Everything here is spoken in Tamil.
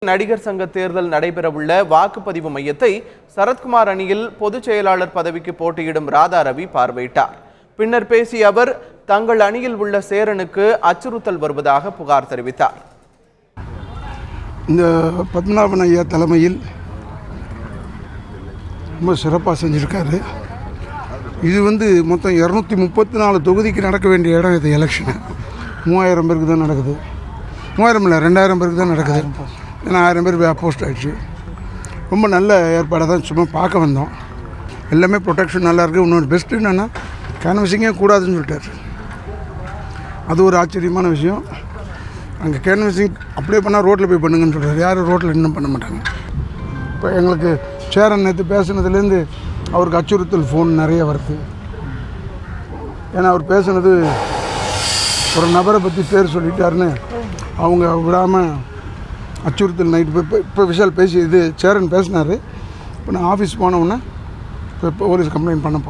நடிகர் சங்க தேர்தல் நடைபெறவுள்ள வாக்குப்பதிவு மையத்தை சரத்குமார் அணியில் பொதுச் செயலாளர் பதவிக்கு போட்டியிடும் ராதா ரவி பார்வையிட்டார். பின்னர் பேசிய அவர் தங்கள் அணியில் உள்ள சேரனுக்கு அச்சுறுத்தல் வருவதாக புகார் தெரிவித்தார். இந்த பத்மநாபன் ஐயா தலைமையில் ரொம்ப சிறப்பாக செஞ்சுருக்காரு. இது மொத்தம் 234 தொகுதிக்கு நடக்க வேண்டிய இடம். இது எலெக்ஷனு 3000 பேருக்கு தான் நடக்குது. 3000 இல்லை, 2000 பேருக்கு தான் நடக்குது. ஏன்னா 1000 பேர் போஸ்ட் ஆகிடுச்சு. ரொம்ப நல்ல ஏற்பாடாக தான் சும்மா பார்க்க வந்தோம். எல்லாமே ப்ரொடெக்ஷன் நல்லாயிருக்கு. இன்னொரு பெஸ்ட்டு என்னென்னா கேன்வசிங்கே கூடாதுன்னு சொல்லிட்டார். அது ஒரு ஆச்சரியமான விஷயம். அங்கே கேன்வசிங் அப்படியே பண்ணால் ரோட்டில் போய் பண்ணுங்கன்னு சொல்கிறார். யாரும் ரோட்டில் இன்னும் பண்ண மாட்டாங்க. இப்போ எங்களுக்கு சேரன் நேற்று பேசுனதுலேருந்து அவருக்கு அச்சுறுத்தல் ஃபோன் நிறைய வருது. ஏன்னா அவர் பேசுனது ஒரு நபரை பற்றி பேர் சொல்லிட்டாருன்னு அவங்க விடாமல் அச்சுறுத்தல் நைட்டு இப்போ விஷால் பேசி இது சேரன் பேசினார். இப்போ நான் ஆஃபீஸ் போனவுடனே இப்போ போலீஸ் கம்ப்ளைண்ட் பண்ண